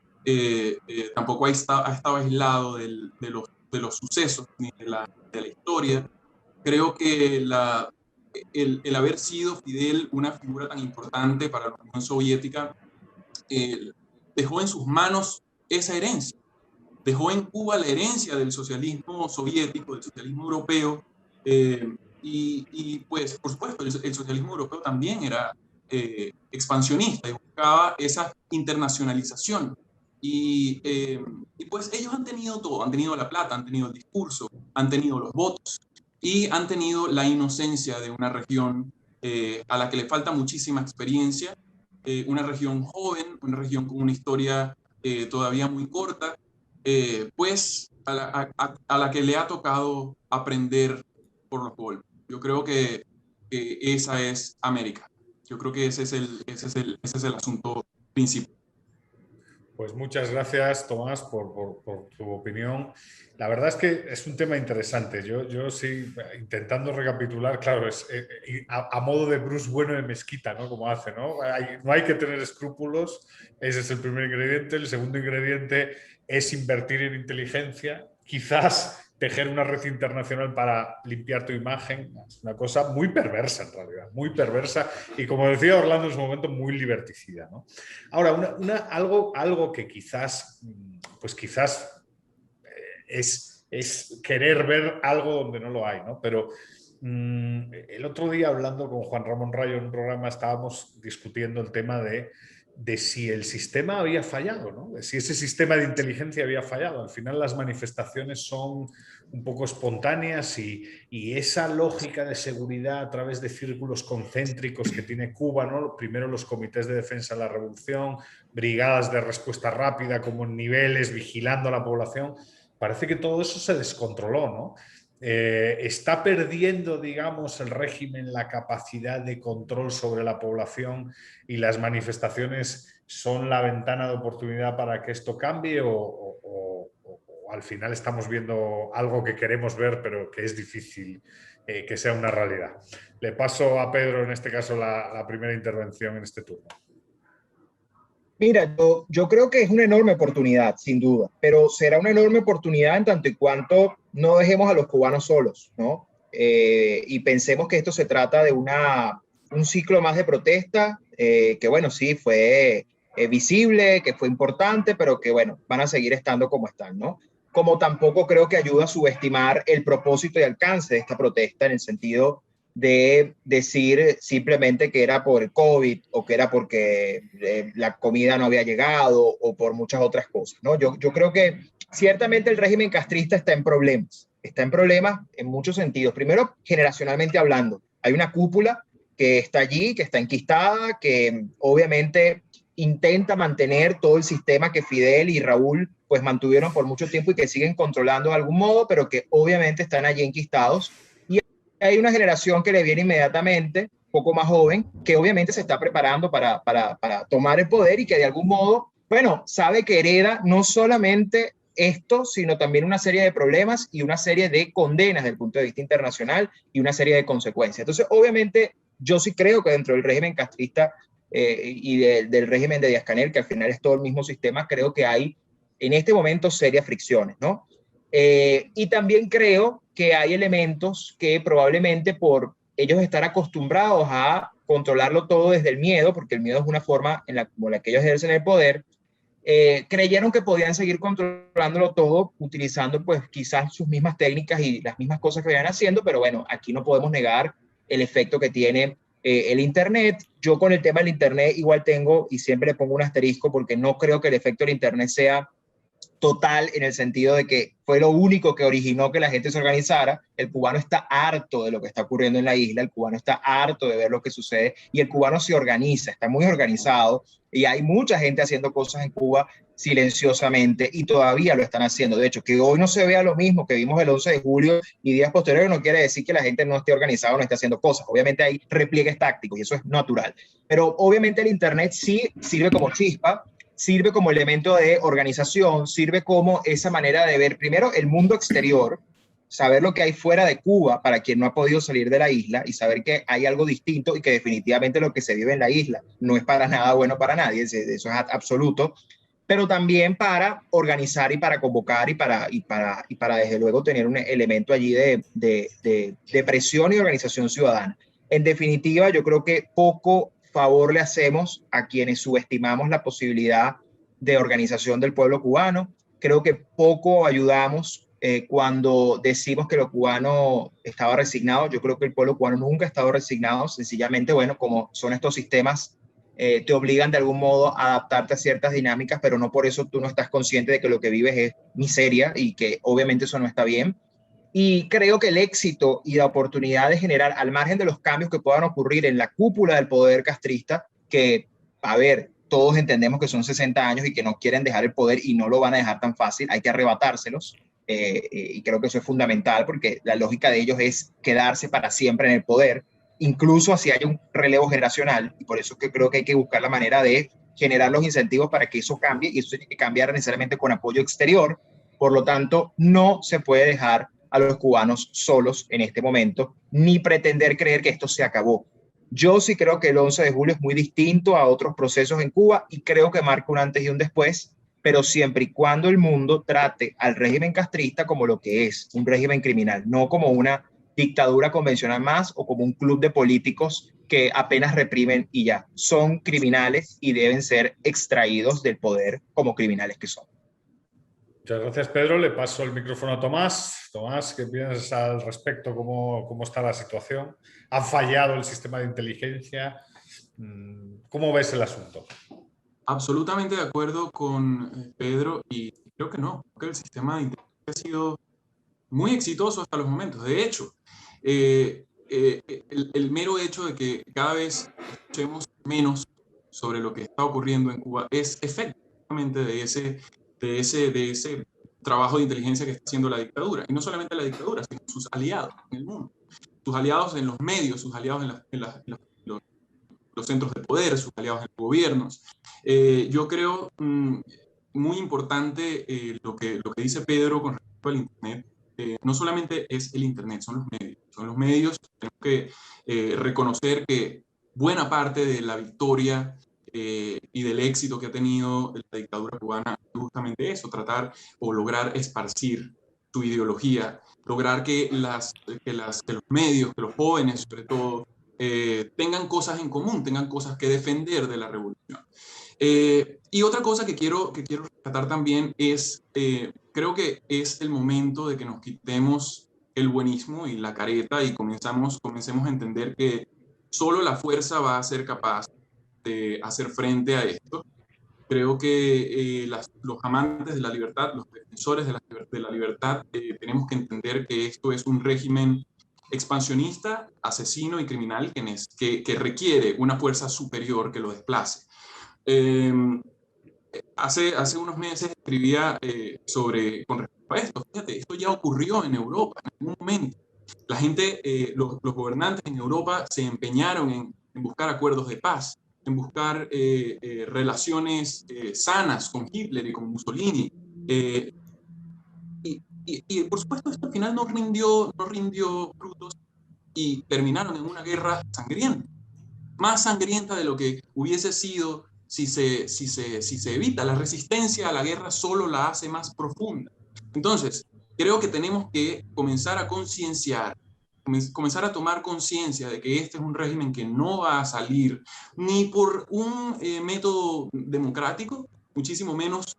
tampoco ha estado aislado de los sucesos ni de la historia. Creo que el haber sido Fidel una figura tan importante para la Unión Soviética dejó en sus manos esa herencia. Dejó en Cuba la herencia del socialismo soviético, del socialismo europeo, pues, por supuesto, el socialismo europeo también era expansionista y buscaba esa internacionalización. Pues ellos han tenido todo, han tenido la plata, han tenido el discurso, han tenido los votos y han tenido la inocencia de una región a la que le falta muchísima experiencia, una región joven, una región con una historia todavía muy corta, pues a la que le ha tocado aprender por los golpes. Yo creo que esa es América. Yo creo que ese es el asunto principal. Pues muchas gracias, Tomás, por tu opinión. La verdad es que es un tema interesante. Yo sí, intentando recapitular, claro, es a modo de Bruce Bueno de Mezquita, ¿no? Como hace, ¿no? No hay que tener escrúpulos, ese es el primer ingrediente. El segundo ingrediente es invertir en inteligencia, quizás tejer una red internacional para limpiar tu imagen. Es una cosa muy perversa, en realidad, muy perversa y, como decía Orlando en su momento, muy liberticida, ¿no? Ahora, algo que quizás es querer ver algo donde no lo hay, ¿no? Pero el otro día, hablando con Juan Ramón Rayo en un programa, estábamos discutiendo el tema de si el sistema había fallado, ¿no? De si ese sistema de inteligencia había fallado. Al final las manifestaciones son un poco espontáneas y esa lógica de seguridad a través de círculos concéntricos que tiene Cuba, ¿no? Primero los comités de defensa de la revolución, brigadas de respuesta rápida como en niveles, vigilando a la población. Parece que todo eso se descontroló, ¿no? Está perdiendo, digamos, el régimen la capacidad de control sobre la población y las manifestaciones son la ventana de oportunidad para que esto cambie o al final estamos viendo algo que queremos ver pero que es difícil que sea una realidad. Le paso a Pedro en este caso la primera intervención en este turno. Mira, yo creo que es una enorme oportunidad, sin duda, pero será una enorme oportunidad en tanto y cuanto no dejemos a los cubanos solos, ¿no? Y pensemos que esto se trata de un ciclo más de protesta, que bueno, sí, fue visible, que fue importante, pero que bueno, van a seguir estando como están, ¿no? Como tampoco creo que ayuda a subestimar el propósito y alcance de esta protesta en el sentido de decir simplemente que era por el COVID o que era porque la comida no había llegado o por muchas otras cosas, ¿no? Yo creo que ciertamente el régimen castrista está en problemas en muchos sentidos. Primero, generacionalmente hablando, hay una cúpula que está allí, que está enquistada, que obviamente intenta mantener todo el sistema que Fidel y Raúl pues mantuvieron por mucho tiempo y que siguen controlando de algún modo, pero que obviamente están allí enquistados. Hay una generación que le viene inmediatamente, un poco más joven, que obviamente se está preparando para tomar el poder y que de algún modo, bueno, sabe que hereda no solamente esto, sino también una serie de problemas y una serie de condenas desde el punto de vista internacional y una serie de consecuencias. Entonces, obviamente, yo sí creo que dentro del régimen castrista y del régimen de Díaz-Canel, que al final es todo el mismo sistema, creo que hay en este momento serias fricciones, ¿no? Y también creo que hay elementos que probablemente por ellos estar acostumbrados a controlarlo todo desde el miedo, porque el miedo es una forma como la que ellos ejercen el poder, creyeron que podían seguir controlándolo todo utilizando pues quizás sus mismas técnicas y las mismas cosas que venían haciendo, pero bueno, aquí no podemos negar el efecto que tiene el Internet. Yo con el tema del Internet igual tengo y siempre le pongo un asterisco porque no creo que el efecto del Internet sea total en el sentido de que fue lo único que originó que la gente se organizara. El cubano está harto de lo que está ocurriendo en la isla, el cubano está harto de ver lo que sucede y el cubano se organiza, está muy organizado y hay mucha gente haciendo cosas en Cuba silenciosamente y todavía lo están haciendo. De hecho, que hoy no se vea lo mismo que vimos el 11 de julio y días posteriores no quiere decir que la gente no esté organizada o no esté haciendo cosas. Obviamente hay repliegues tácticos y eso es natural. Pero obviamente el Internet sí sirve como chispa, sirve como elemento de organización, sirve como esa manera de ver primero el mundo exterior, saber lo que hay fuera de Cuba para quien no ha podido salir de la isla y saber que hay algo distinto y que definitivamente lo que se vive en la isla no es para nada bueno para nadie, eso es absoluto, pero también para organizar y para convocar y para desde luego tener un elemento allí de presión y organización ciudadana. En definitiva, yo creo que poco favor le hacemos a quienes subestimamos la posibilidad de organización del pueblo cubano. Creo que poco ayudamos cuando decimos que los cubanos estaban resignados. Yo creo que el pueblo cubano nunca ha estado resignado. Sencillamente, bueno, como son estos sistemas, te obligan de algún modo a adaptarte a ciertas dinámicas, pero no por eso tú no estás consciente de que lo que vives es miseria y que obviamente eso no está bien. Y creo que el éxito y la oportunidad de generar, al margen de los cambios que puedan ocurrir en la cúpula del poder castrista, que, a ver, todos entendemos que son 60 años y que no quieren dejar el poder y no lo van a dejar tan fácil, hay que arrebatárselos. Y creo que eso es fundamental porque la lógica de ellos es quedarse para siempre en el poder, incluso así haya un relevo generacional. Y por eso es que creo que hay que buscar la manera de generar los incentivos para que eso cambie y eso tiene que cambiar necesariamente con apoyo exterior. Por lo tanto, no se puede dejar a los cubanos solos en este momento, ni pretender creer que esto se acabó. Yo sí creo que el 11 de julio es muy distinto a otros procesos en Cuba y creo que marca un antes y un después, pero siempre y cuando el mundo trate al régimen castrista como lo que es, un régimen criminal, no como una dictadura convencional más o como un club de políticos que apenas reprimen y ya. Son criminales y deben ser extraídos del poder como criminales que son. Muchas gracias, Pedro. Le paso el micrófono a Tomás. Tomás, ¿qué piensas al respecto? ¿Cómo está la situación? ¿Ha fallado el sistema de inteligencia? ¿Cómo ves el asunto? Absolutamente de acuerdo con Pedro y creo que no, creo que el sistema de inteligencia ha sido muy exitoso hasta los momentos. De hecho, el mero hecho de que cada vez escuchemos menos sobre lo que está ocurriendo en Cuba es efectivamente de ese trabajo de inteligencia que está haciendo la dictadura. Y no solamente la dictadura, sino sus aliados en el mundo. Sus aliados en los medios, sus aliados en los centros de poder, sus aliados en los gobiernos. Yo creo muy importante lo que dice Pedro con respecto al Internet. No solamente es el Internet, son los medios. Son los medios, tenemos que reconocer que buena parte de la victoria y del éxito que ha tenido la dictadura cubana es justamente eso, tratar o lograr esparcir su ideología, lograr que los medios, que los jóvenes sobre todo, tengan cosas en común, tengan cosas que defender de la revolución. Y otra cosa que quiero rescatar también es, creo que es el momento de que nos quitemos el buenismo y la careta y comencemos a entender que solo la fuerza va a ser capaz de hacer frente a esto. Creo que los amantes de la libertad, los defensores de la libertad, tenemos que entender que esto es un régimen expansionista, asesino y criminal que requiere una fuerza superior que lo desplace. Hace unos meses escribía con respecto a esto. Fíjate, esto ya ocurrió en Europa en algún momento. La gente, los gobernantes en Europa se empeñaron en buscar acuerdos de paz, en buscar relaciones sanas con Hitler y con Mussolini. Y por supuesto esto al final no rindió frutos y terminaron en una guerra sangrienta, más sangrienta de lo que hubiese sido si se evita. La resistencia a la guerra solo la hace más profunda. Entonces, creo que tenemos que comenzar a concienciar, comenzar a tomar conciencia de que este es un régimen que no va a salir ni por un método democrático, muchísimo menos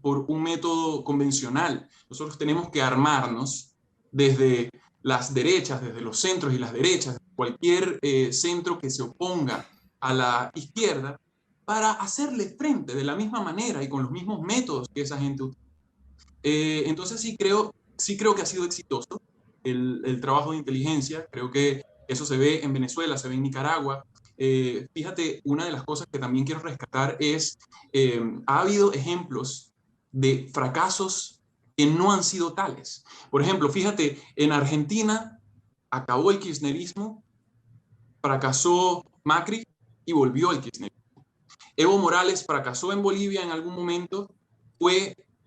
por un método convencional. Nosotros tenemos que armarnos desde las derechas, desde los centros y las derechas, cualquier centro que se oponga a la izquierda, para hacerle frente de la misma manera y con los mismos métodos que esa gente utiliza. Entonces sí creo que ha sido exitoso el trabajo de inteligencia. Creo que eso se ve en Venezuela, se ve en Nicaragua. Fíjate, una de las cosas que también quiero rescatar es, ha habido ejemplos de fracasos que no han sido tales. Por ejemplo, fíjate, en Argentina acabó el kirchnerismo, fracasó Macri y volvió el kirchnerismo. Evo Morales fracasó en Bolivia en algún momento,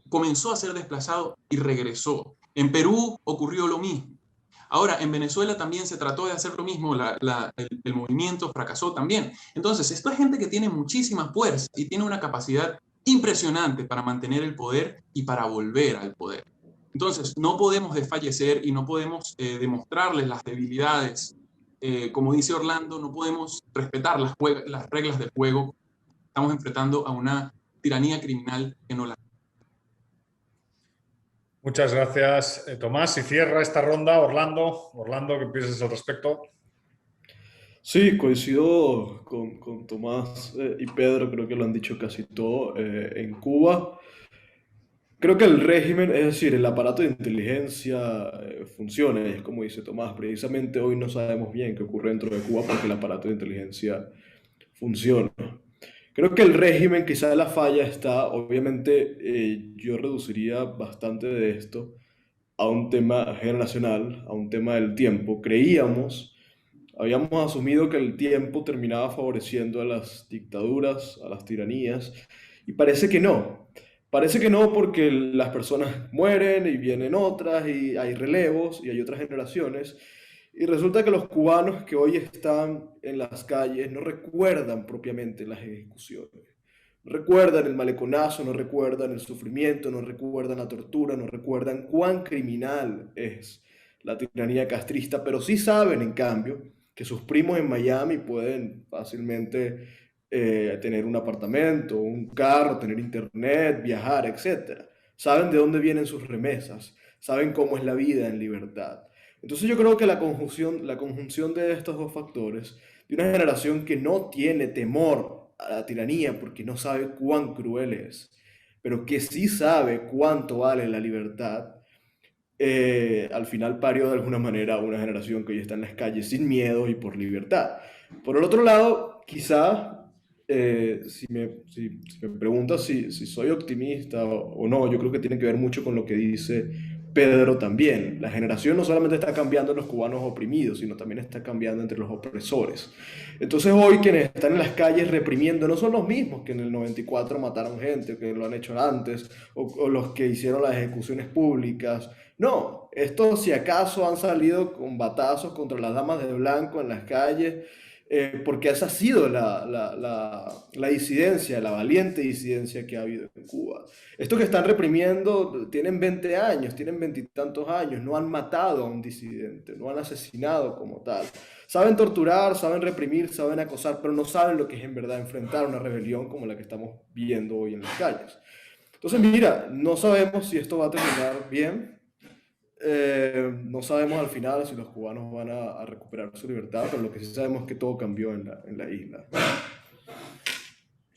comenzó a ser desplazado y regresó. En Perú ocurrió lo mismo. Ahora, en Venezuela también se trató de hacer lo mismo, el movimiento fracasó también. Entonces, esto es gente que tiene muchísima fuerza y tiene una capacidad impresionante para mantener el poder y para volver al poder. Entonces, no podemos desfallecer y no podemos demostrarles las debilidades. Como dice Orlando, no podemos respetar las reglas del juego. Estamos enfrentando a una tiranía criminal que no la... Muchas gracias, Tomás. Y cierra esta ronda, Orlando. Orlando, ¿qué piensas al respecto? Sí, coincido con Tomás y Pedro, creo que lo han dicho casi todo. En Cuba, creo que el régimen, es decir, el aparato de inteligencia funciona, es como dice Tomás, precisamente hoy no sabemos bien qué ocurre dentro de Cuba porque el aparato de inteligencia funciona. Creo que el régimen, quizá la falla está, obviamente yo reduciría bastante de esto a un tema generacional, a un tema del tiempo. Habíamos asumido que el tiempo terminaba favoreciendo a las dictaduras, a las tiranías, y parece que no. Parece que no porque las personas mueren y vienen otras y hay relevos y hay otras generaciones. Y resulta que los cubanos que hoy están en las calles no recuerdan propiamente las ejecuciones. No recuerdan el maleconazo, no recuerdan el sufrimiento, no recuerdan la tortura, no recuerdan cuán criminal es la tiranía castrista, pero sí saben, en cambio, que sus primos en Miami pueden fácilmente tener un apartamento, un carro, tener internet, viajar, etcétera. Saben de dónde vienen sus remesas, saben cómo es la vida en libertad. Entonces yo creo que la conjunción de estos dos factores, de una generación que no tiene temor a la tiranía porque no sabe cuán cruel es, pero que sí sabe cuánto vale la libertad, al final parió de alguna manera una generación que hoy está en las calles sin miedo y por libertad. Por el otro lado, quizá, si me preguntas si soy optimista o no, yo creo que tiene que ver mucho con lo que dice Pedro también. La generación no solamente está cambiando en los cubanos oprimidos, sino también está cambiando entre los opresores. Entonces hoy quienes están en las calles reprimiendo no son los mismos que en el 94 mataron gente, que lo han hecho antes, o los que hicieron las ejecuciones públicas. No, estos si acaso han salido con batazos contra las damas de blanco en las calles, porque esa ha sido la disidencia, la valiente disidencia que ha habido en Cuba. Estos que están reprimiendo tienen 20 años, tienen 20 y tantos años, no han matado a un disidente, no han asesinado como tal. Saben torturar, saben reprimir, saben acosar, pero no saben lo que es en verdad enfrentar una rebelión como la que estamos viendo hoy en las calles. Entonces, mira, no sabemos si esto va a terminar bien. No sabemos al final si los cubanos van a recuperar su libertad, pero lo que sí sabemos es que todo cambió en la isla.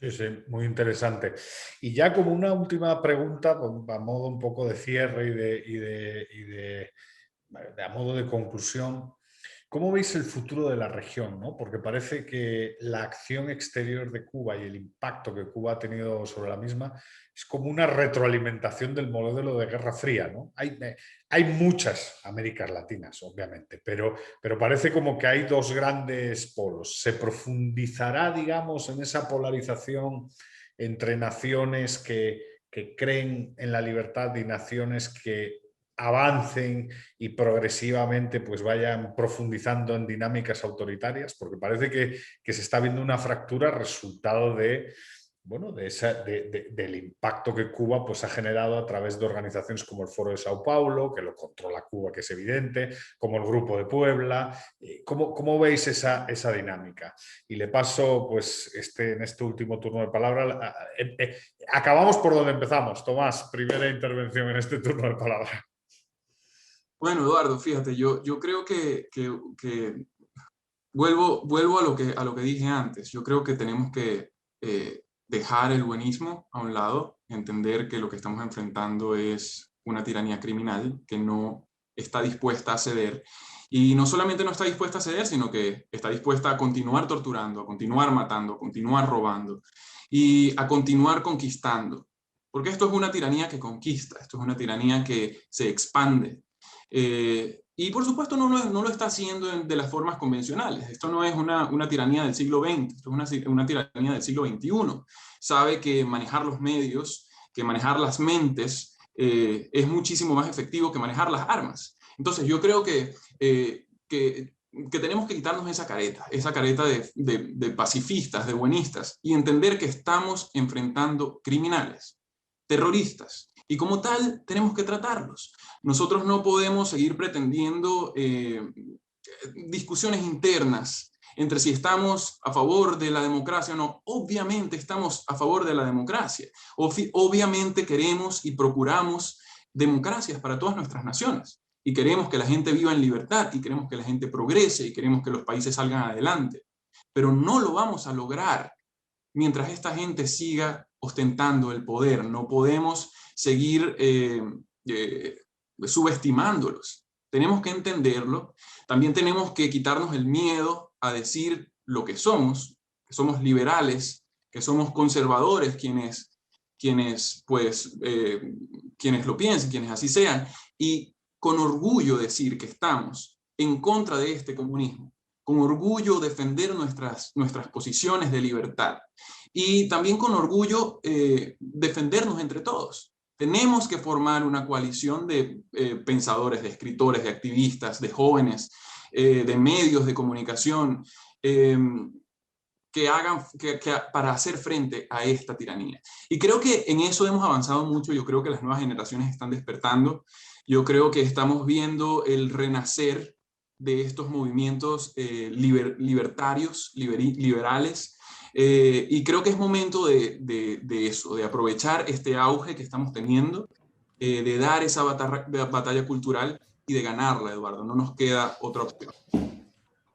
Sí, sí, muy interesante. Y ya como una última pregunta, a modo un poco de cierre a modo de conclusión, ¿cómo veis el futuro de la región, ¿no? Porque parece que la acción exterior de Cuba y el impacto que Cuba ha tenido sobre la misma es como una retroalimentación del modelo de Guerra Fría, ¿no? Hay muchas Américas Latinas, obviamente, pero parece como que hay dos grandes polos. ¿Se profundizará, digamos, en esa polarización entre naciones que creen en la libertad y naciones que avancen y progresivamente pues vayan profundizando en dinámicas autoritarias? Porque parece que se está viendo una fractura resultado de, bueno, del impacto que Cuba pues, ha generado a través de organizaciones como el Foro de Sao Paulo, que lo controla Cuba, que es evidente, como el Grupo de Puebla. ¿Cómo veis esa dinámica? Y le paso, pues, en este último turno de palabra, acabamos por donde empezamos. Tomás, primera intervención en este turno de palabra. Bueno, Eduardo, fíjate, yo creo que vuelvo a lo que dije antes. Yo creo que tenemos que dejar el buenismo a un lado, entender que lo que estamos enfrentando es una tiranía criminal que no está dispuesta a ceder. Y no solamente no está dispuesta a ceder, sino que está dispuesta a continuar torturando, a continuar matando, a continuar robando y a continuar conquistando. Porque esto es una tiranía que conquista, esto es una tiranía que se expande. Y por supuesto no lo está haciendo de las formas convencionales. Esto no es una tiranía del siglo XX, esto es una tiranía del siglo XXI. Sabe que manejar los medios, que manejar las mentes, es muchísimo más efectivo que manejar las armas. Entonces yo creo que tenemos que quitarnos esa careta de pacifistas, de buenistas, y entender que estamos enfrentando criminales, terroristas, y como tal tenemos que tratarlos. Nosotros no podemos seguir pretendiendo discusiones internas entre si estamos a favor de la democracia o no. Obviamente estamos a favor de la democracia. Obviamente queremos y procuramos democracias para todas nuestras naciones. Y queremos que la gente viva en libertad, y queremos que la gente progrese, y queremos que los países salgan adelante. Pero no lo vamos a lograr mientras esta gente siga ostentando el poder. No podemos seguir subestimándolos. Tenemos que entenderlo. También tenemos que quitarnos el miedo a decir lo que somos liberales, que somos conservadores, quienes lo piensen, quienes así sean, y con orgullo decir que estamos en contra de este comunismo, con orgullo defender nuestras posiciones de libertad, y también con orgullo defendernos entre todos. Tenemos que formar una coalición de pensadores, de escritores, de activistas, de jóvenes, de medios de comunicación, para hacer frente a esta tiranía. Y creo que en eso hemos avanzado mucho. Yo creo que las nuevas generaciones están despertando. Yo creo que estamos viendo el renacer de estos movimientos libertarios, liberales, y creo que es momento de eso, de aprovechar este auge que estamos teniendo, de dar esa batalla cultural y de ganarla, Eduardo. No nos queda otra opción.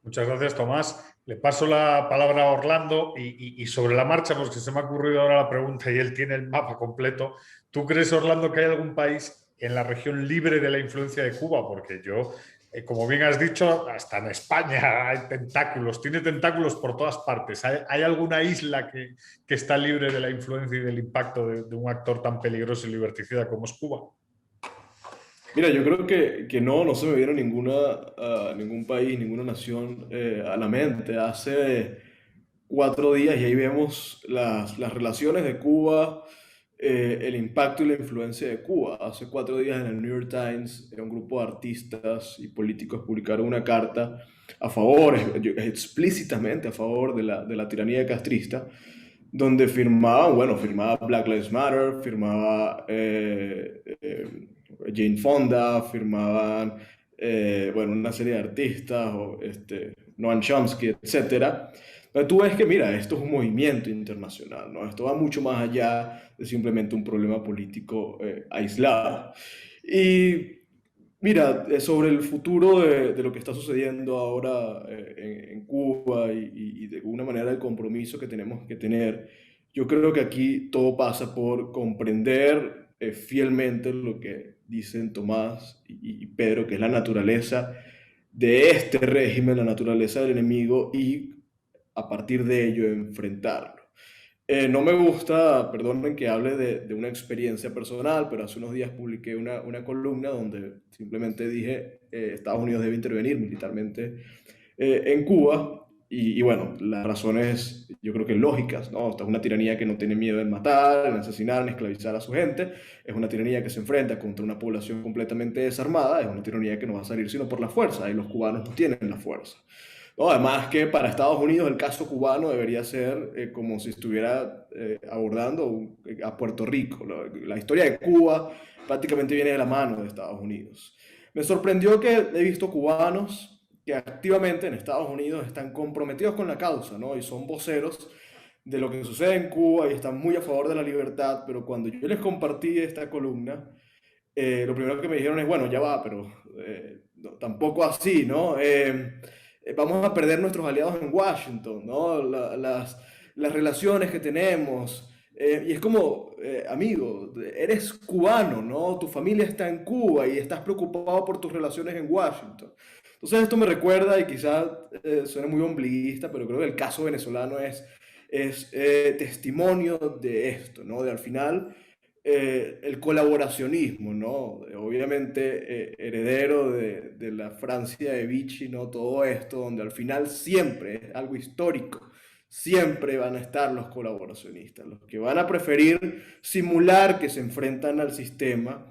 Muchas gracias, Tomás. Le paso la palabra a Orlando y sobre la marcha, porque se me ha ocurrido ahora la pregunta y él tiene el mapa completo. ¿Tú crees, Orlando, que hay algún país en la región libre de la influencia de Cuba? Porque yo, como bien has dicho, hasta en España hay tentáculos, tiene tentáculos por todas partes. ¿Hay alguna isla que está libre de la influencia y del impacto de un actor tan peligroso y liberticida como es Cuba? Mira, yo creo que no se me viene ningún país, ninguna nación a la mente. Hace 4 días y ahí vemos las relaciones de Cuba, el impacto y la influencia de Cuba. Hace 4 días en el New York Times, un grupo de artistas y políticos publicaron una carta a favor, explícitamente a favor de la tiranía castrista, donde firmaba Black Lives Matter, firmaba Jane Fonda, firmaban una serie de artistas, Noam Chomsky, etcétera. Pero tú ves que, mira, esto es un movimiento internacional, ¿no? Esto va mucho más allá de simplemente un problema político aislado. Y mira, sobre el futuro de lo que está sucediendo ahora en Cuba y de alguna manera el compromiso que tenemos que tener, yo creo que aquí todo pasa por comprender fielmente lo que dicen Tomás y Pedro, que es la naturaleza de este régimen, la naturaleza del enemigo, y a partir de ello enfrentarlo. No me gusta, perdonen que hable de una experiencia personal, pero hace unos días publiqué una columna donde simplemente dije Estados Unidos debe intervenir militarmente en Cuba. Y bueno, las razones yo creo que lógicas, ¿no? Esta es una tiranía que no tiene miedo en matar, en asesinar, en esclavizar a su gente. Es una tiranía que se enfrenta contra una población completamente desarmada. Es una tiranía que no va a salir sino por la fuerza, y los cubanos no tienen la fuerza. No, además que para Estados Unidos el caso cubano debería ser como si estuviera abordando a Puerto Rico. La historia de Cuba prácticamente viene de la mano de Estados Unidos. Me sorprendió que he visto cubanos que activamente en Estados Unidos están comprometidos con la causa, ¿no? Y son voceros de lo que sucede en Cuba y están muy a favor de la libertad, pero cuando yo les compartí esta columna, lo primero que me dijeron es, bueno, ya va, pero no, tampoco así, ¿no? Vamos a perder nuestros aliados en Washington, ¿no? las relaciones que tenemos. Y es como, amigo, eres cubano, ¿no? Tu familia está en Cuba y estás preocupado por tus relaciones en Washington. Entonces esto me recuerda, y quizás suene muy ombliguista, pero creo que el caso venezolano es testimonio de esto, ¿no? De al final el colaboracionismo, ¿no? Obviamente heredero de la Francia de Vichy, ¿no? Todo esto, donde al final siempre es algo histórico, siempre van a estar los colaboracionistas, los que van a preferir simular que se enfrentan al sistema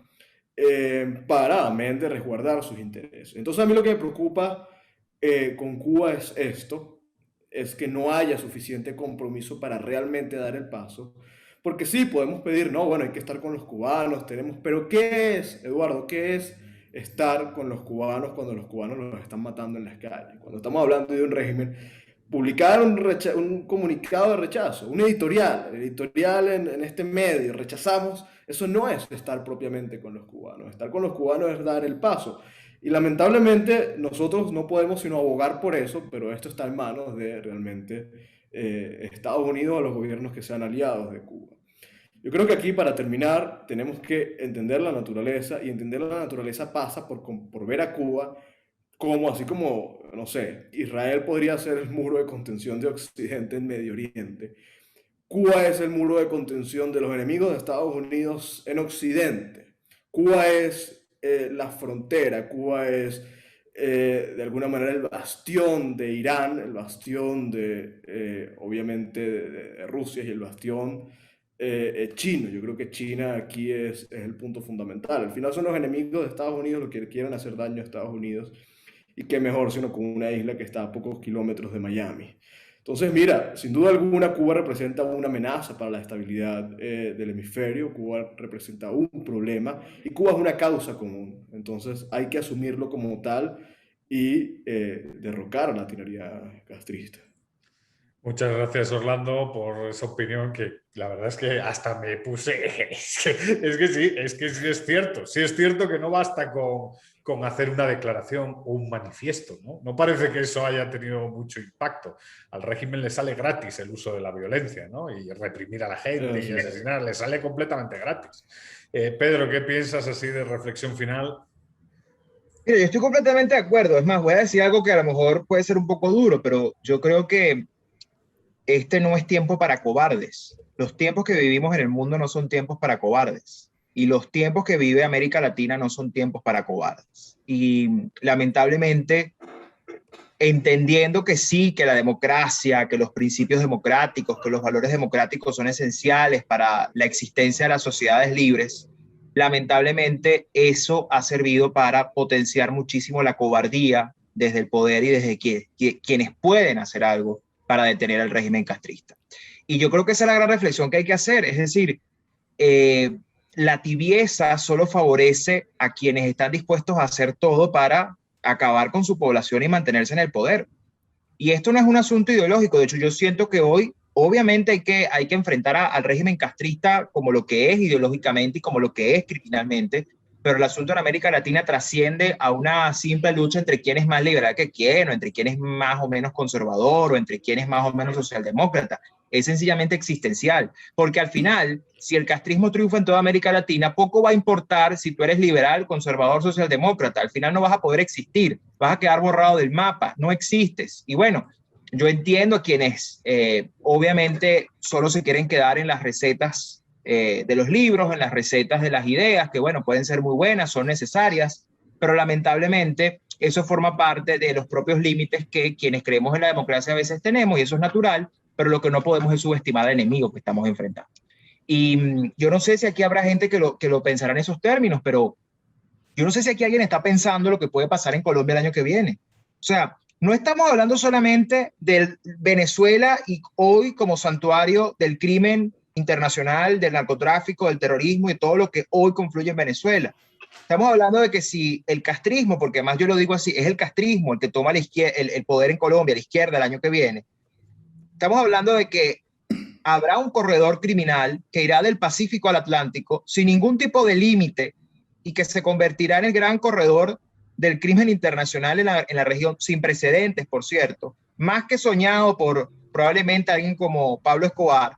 para, amén, de resguardar sus intereses. Entonces a mí lo que me preocupa con Cuba es esto, es que no haya suficiente compromiso para realmente dar el paso. Porque sí, podemos pedir, no, bueno, hay que estar con los cubanos, tenemos, pero ¿qué es, Eduardo? ¿Qué es estar con los cubanos cuando los cubanos los están matando en las calles? Cuando estamos hablando de un régimen, publicar un comunicado de rechazo, un editorial en este medio, rechazamos, eso no es estar propiamente con los cubanos. Estar con los cubanos es dar el paso. Y lamentablemente nosotros no podemos sino abogar por eso, pero esto está en manos de realmente Estados Unidos o los gobiernos que sean aliados de Cuba. Yo creo que aquí, para terminar, tenemos que entender la naturaleza, y entender la naturaleza pasa por ver a Cuba como, así como, no sé, Israel podría ser el muro de contención de Occidente en Medio Oriente. Cuba es el muro de contención de los enemigos de Estados Unidos en Occidente. Cuba es la frontera, Cuba es de alguna manera el bastión de Irán, el bastión obviamente de Rusia, y el bastión chino. Yo creo que China aquí es el punto fundamental. Al final son los enemigos de Estados Unidos los que quieren hacer daño a Estados Unidos, y qué mejor sino con una isla que está a pocos kilómetros de Miami. Entonces, mira, sin duda alguna Cuba representa una amenaza para la estabilidad del hemisferio. Cuba representa un problema, y Cuba es una causa común. Entonces hay que asumirlo como tal y derrocar a la tiranía castrista. Muchas gracias, Orlando, por esa opinión que la verdad es que hasta me puse... Es que sí es cierto. Sí es cierto que no basta con hacer una declaración o un manifiesto, ¿no? No parece que eso haya tenido mucho impacto. Al régimen le sale gratis el uso de la violencia, ¿no? Y reprimir a la gente y asesinar, le sale completamente gratis. Pedro, ¿qué piensas así de reflexión final? Mira, yo estoy completamente de acuerdo. Es más, voy a decir algo que a lo mejor puede ser un poco duro, pero yo creo que este no es tiempo para cobardes. Los tiempos que vivimos en el mundo no son tiempos para cobardes. Y los tiempos que vive América Latina no son tiempos para cobardes. Y lamentablemente, entendiendo que sí, que la democracia, que los principios democráticos, que los valores democráticos son esenciales para la existencia de las sociedades libres, lamentablemente eso ha servido para potenciar muchísimo la cobardía desde el poder y desde quienes pueden hacer algo para detener al régimen castrista. Y yo creo que esa es la gran reflexión que hay que hacer, es decir, la tibieza solo favorece a quienes están dispuestos a hacer todo para acabar con su población y mantenerse en el poder. Y esto no es un asunto ideológico, de hecho yo siento que hoy obviamente hay que enfrentar al régimen castrista como lo que es ideológicamente y como lo que es criminalmente, pero el asunto en América Latina trasciende a una simple lucha entre quién es más liberal que quién, o entre quién es más o menos conservador, o entre quién es más o menos socialdemócrata. Es sencillamente existencial, porque al final, si el castrismo triunfa en toda América Latina, poco va a importar si tú eres liberal, conservador, socialdemócrata. Al final no vas a poder existir, vas a quedar borrado del mapa, no existes. Y bueno, yo entiendo a quienes obviamente solo se quieren quedar en las recetas de los libros, en las recetas de las ideas, que bueno, pueden ser muy buenas, son necesarias, pero lamentablemente eso forma parte de los propios límites que quienes creemos en la democracia a veces tenemos, y eso es natural, pero lo que no podemos es subestimar al enemigo que estamos enfrentando. Y yo no sé si aquí habrá gente que lo pensará en esos términos, pero yo no sé si aquí alguien está pensando lo que puede pasar en Colombia el año que viene. O sea, no estamos hablando solamente de Venezuela y hoy como santuario del crimen internacional, del narcotráfico, del terrorismo y todo lo que hoy confluye en Venezuela. Estamos hablando de que si el castrismo, porque además yo lo digo así, es el castrismo el que toma el poder en Colombia, la izquierda, el año que viene. Estamos hablando de que habrá un corredor criminal que irá del Pacífico al Atlántico sin ningún tipo de límite y que se convertirá en el gran corredor del crimen internacional en la región, sin precedentes, por cierto, más que soñado por probablemente alguien como Pablo Escobar,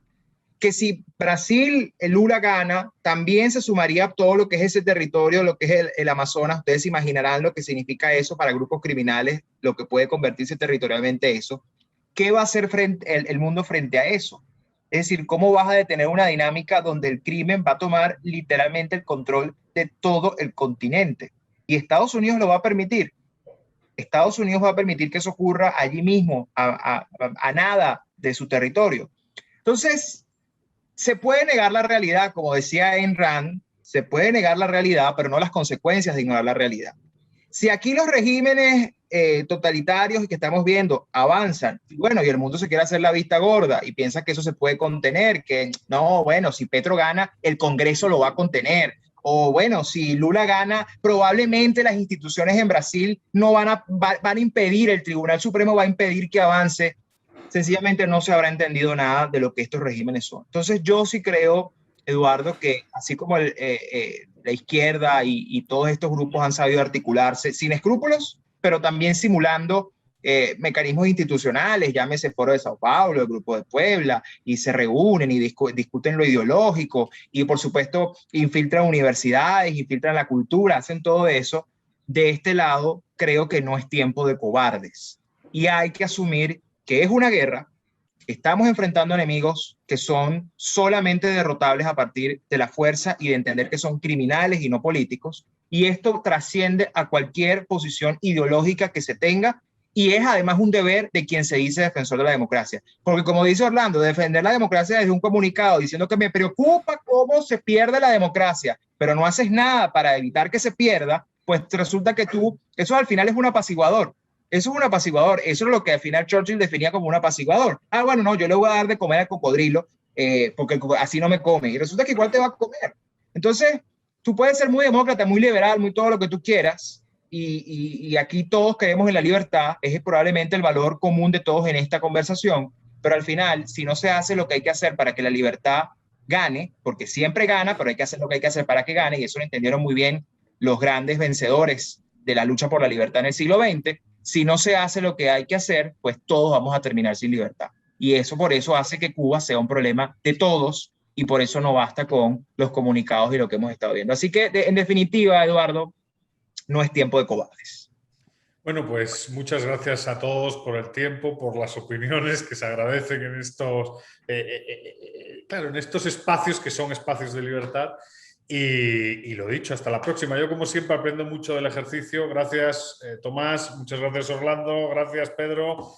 que si Brasil, el Lula gana, también se sumaría todo lo que es ese territorio, lo que es el Amazonas. Ustedes se imaginarán lo que significa eso para grupos criminales, lo que puede convertirse territorialmente eso. ¿Qué va a hacer el mundo frente a eso? Es decir, ¿cómo vas a detener una dinámica donde el crimen va a tomar literalmente el control de todo el continente? Y Estados Unidos lo va a permitir. Estados Unidos va a permitir que eso ocurra allí mismo, a nada de su territorio. Entonces, se puede negar la realidad, como decía Ayn Rand, se puede negar la realidad, pero no las consecuencias de ignorar la realidad. Si aquí los regímenes totalitarios que estamos viendo avanzan, bueno, y el mundo se quiere hacer la vista gorda y piensa que eso se puede contener, que no, bueno, si Petro gana, el Congreso lo va a contener. O bueno, si Lula gana, probablemente las instituciones en Brasil no van a impedir, el Tribunal Supremo va a impedir que avance. Sencillamente no se habrá entendido nada de lo que estos regímenes son. Entonces yo sí creo, Eduardo, que así como la izquierda y todos estos grupos han sabido articularse sin escrúpulos, pero también simulando mecanismos institucionales, llámese Foro de Sao Paulo, el Grupo de Puebla, y se reúnen y discuten lo ideológico, y por supuesto infiltran universidades, infiltran la cultura, hacen todo eso. De este lado, creo que no es tiempo de cobardes. Y hay que asumir que es una guerra, estamos enfrentando enemigos que son solamente derrotables a partir de la fuerza y de entender que son criminales y no políticos, y esto trasciende a cualquier posición ideológica que se tenga, y es además un deber de quien se dice defensor de la democracia. Porque como dice Orlando, defender la democracia desde un comunicado diciendo que me preocupa cómo se pierde la democracia, pero no haces nada para evitar que se pierda, pues resulta que eso al final es un apaciguador. Eso es un apaciguador. Eso es lo que al final Churchill definía como un apaciguador. Ah, bueno, no, yo le voy a dar de comer al cocodrilo porque así no me come. Y resulta que igual te va a comer. Entonces, tú puedes ser muy demócrata, muy liberal, muy todo lo que tú quieras. Y aquí todos creemos en la libertad. Es probablemente el valor común de todos en esta conversación. Pero al final, si no se hace lo que hay que hacer para que la libertad gane, porque siempre gana, pero hay que hacer lo que hay que hacer para que gane. Y eso lo entendieron muy bien los grandes vencedores de la lucha por la libertad en el siglo XX. Si no se hace lo que hay que hacer, pues todos vamos a terminar sin libertad. Y eso por eso hace que Cuba sea un problema de todos y por eso no basta con los comunicados y lo que hemos estado viendo. Así que, en definitiva, Eduardo, no es tiempo de cobardes. Bueno, pues muchas gracias a todos por el tiempo, por las opiniones que se agradecen en claro, en estos espacios que son espacios de libertad. Y lo dicho, hasta la próxima. Yo, como siempre, aprendo mucho del ejercicio. Gracias, Tomás. Muchas gracias, Orlando. Gracias, Pedro.